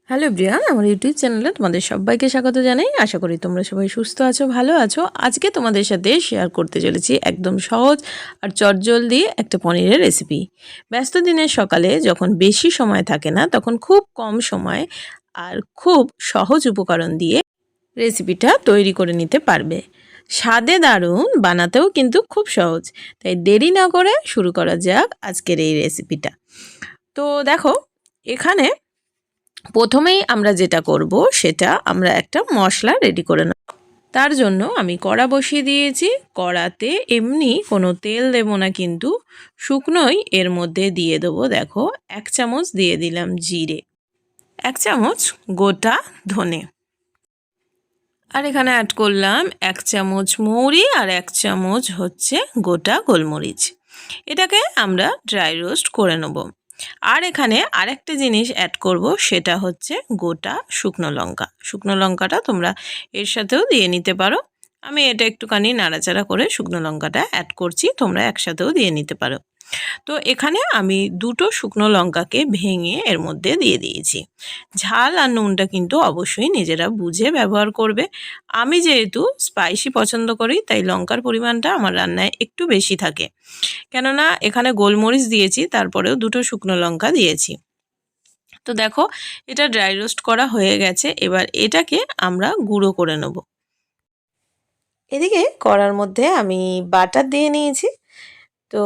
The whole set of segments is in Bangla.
হ্যালো ব্রিয়ান, আমার ইউটিউব চ্যানেলে তোমাদের সবাইকে স্বাগত জানাই। আশা করি তোমরা সবাই সুস্থ আছো, ভালো আছো। আজকে তোমাদের সাথে শেয়ার করতে চলেছি একদম সহজ আর চটজলদি একটা পনিরের রেসিপি। ব্যস্ত দিনের সকালে যখন বেশি সময় থাকে না, তখন খুব কম সময় আর খুব সহজ উপকরণ দিয়ে রেসিপিটা তৈরি করে নিতে পারবে। স্বাদে দারুণ, বানাতেও কিন্তু খুব সহজ। তাই দেরি না করে শুরু করা যাক আজকের এই রেসিপিটা। তো দেখো, এখানে প্রথমেই আমরা যেটা করব সেটা আমরা একটা মশলা রেডি করে নেব। তার জন্য আমি কড়া বসিয়ে দিয়েছি। কড়াতে এমনি কোনো তেল দেব না, কিন্তু শুকনোই এর মধ্যে দিয়ে দেবো। দেখো, 1 চামচ দিয়ে দিলাম জিরে, 1 চামচ গোটা ধনে, আর এখানে অ্যাড করলাম 1 চামচ মৌরি আর 1 চামচ হচ্ছে গোটা গোলমরিচ। এটাকে আমরা ড্রাই রোস্ট করে নেব। আর এখানে আরেকটা জিনিস অ্যাড করব, সেটা হচ্ছে গোটা শুকনো লঙ্কা। শুকনো লঙ্কাটা তোমরা এর সাথেও দিয়ে নিতে পারো। আমি এটা একটুখানি নাড়াচাড়া করে শুকনো লঙ্কাটা অ্যাড করছি, তোমরা একসাথেও দিয়ে নিতে পারো। তো এখানে আমি 2টো শুকনো লঙ্কাকে ভেঙে এর মধ্যে দিয়ে দিয়েছি। ঝাল আর নুনটা কিন্তু অবশ্যই নিজেরা বুঝে ব্যবহার করবে। আমি যেহেতু স্পাইসি পছন্দ করি, তাই লঙ্কার পরিমাণটা আমার রান্নায় একটু বেশি থাকে, কেননা এখানে গোলমরিচ দিয়েছি, তারপরেও 2টো শুকনো লঙ্কা দিয়েছি। তো দেখো, এটা ড্রাই রোস্ট করা হয়ে গেছে। এবার এটাকে আমরা গুঁড়ো করে নেব। এদিকে কড়ার মধ্যে আমি বাটার দিয়ে নিয়েছি। তো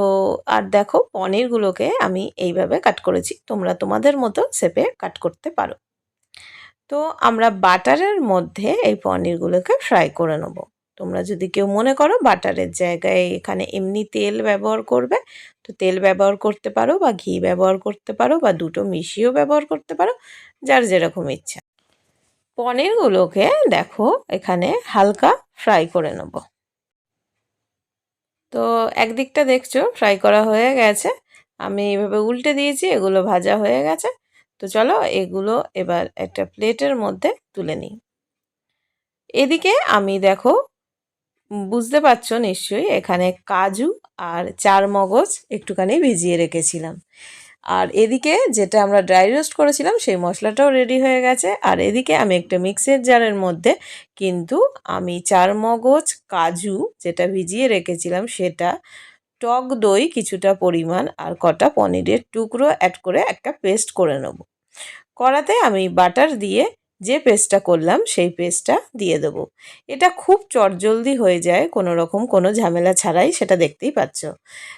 আর দেখো, পনিরগুলোকে আমি এইভাবে কাট করেছি, তোমরা তোমাদের মতো শেপে কাট করতে পারো। তো আমরা বাটারের মধ্যে এই পনিরগুলোকে ফ্রাই করে নেব। তোমরা যদি কেউ মনে করো বাটারের জায়গায় এখানে এমনি তেল ব্যবহার করবে, তো তেল ব্যবহার করতে পারো, বা ঘি ব্যবহার করতে পারো, বা 2টো মিশিয়েও ব্যবহার করতে পারো, যার যেরকম ইচ্ছা। পনিরগুলোকে দেখো এখানে হালকা ফ্রাই করে নেব। তো একদিকটা দেখছো ফ্রাই করা হয়ে গেছে, আমি এইভাবে উল্টে দিয়েছি, এগুলো ভাজা হয়ে গেছে। তো চলো এগুলো এবার একটা প্লেটের মধ্যে তুলে নিই। এদিকে আমি দেখো, বুঝতে পারছো নিশ্চয়ই, এখানে কাজু আর চারমগজ একটুখানি ভিজিয়ে রেখেছিলাম। আর এদিকে যেটা আমরা ড্রাই রোস্ট করেছিলাম সেই মশলাটাও রেডি হয়ে গেছে। আর এদিকে আমি একটা মিক্সির জারের মধ্যে কিন্তু আমি চারমগজ, কাজু যেটা ভিজিয়ে রেখেছিলাম সেটা, টক দই কিছুটা পরিমাণ, আর কটা পনিরের টুকরো অ্যাড করে একটা পেস্ট করে নেব। কড়াতে আমি বাটার দিয়ে যে পেস্টটা করলাম সেই পেস্টটা দিয়ে দেবো। এটা খুব চটজলদি হয়ে যায়, কোনো রকম কোনো ঝামেলা ছাড়াই, সেটা দেখতেই পাচ্ছ।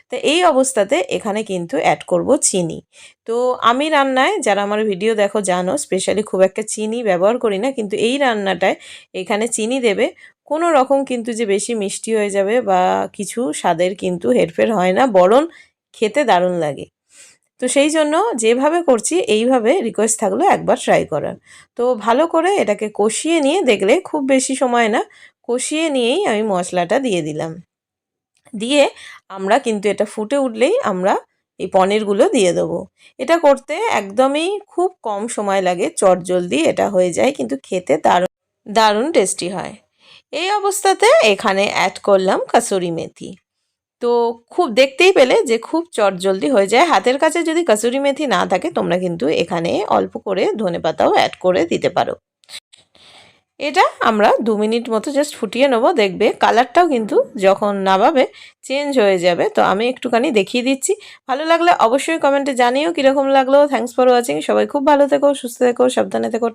তো এই অবস্থাতে এখানে কিন্তু অ্যাড করব চিনি। তো আমি রান্নায়, যারা আমার ভিডিও দেখো জানো, স্পেশালি খুব একটা চিনি ব্যবহার করি না, কিন্তু এই রান্নাটায় এখানে চিনি দেবে। কোনো রকম কিন্তু যে বেশি মিষ্টি হয়ে যাবে বা কিছু স্বাদের কিন্তু হেরফের হয় না, বরং খেতে দারুণ লাগে। তো সেই জন্য যেভাবে করছি এইভাবে রিকোয়েস্ট থাকলো একবার ট্রাই করার। তো ভালো করে এটাকে কষিয়ে নিয়ে, দেখলে খুব বেশি সময় না, কষিয়ে নিয়েই আমি মশলাটা দিয়ে দিলাম। দিয়ে আমরা কিন্তু এটা ফুটে উঠলেই আমরা এই পনিরগুলো দিয়ে দেবো। এটা করতে একদমই খুব কম সময় লাগে, চটজলদি এটা হয়ে যায়, কিন্তু খেতে দারুণ দারুণ টেস্টি হয়। এই অবস্থাতে এখানে অ্যাড করলাম কাসুরি মেথি। তো খুব দেখতেই পেলে যে খুব চটজলদি হয়ে যায়। হাতের কাছে যদি কাসুরি মেথি না থাকে, তোমরা কিন্তু এখানে অল্প করে ধনেপাতাও অ্যাড করে দিতে পারো। এটা আমরা 2 মিনিট মতো জাস্ট ফুটিয়ে নেবো। দেখবে কালারটাও কিন্তু যখন নামাবে চেঞ্জ হয়ে যাবে। তো আমি একটুখানি দেখিয়ে দিচ্ছি। ভালো লাগলে অবশ্যই কমেন্টে জানিও কীরকম লাগলো। Thanks for watching. সবাই খুব ভালো থেকো, সুস্থ থেকো, সাবধানে থেকো।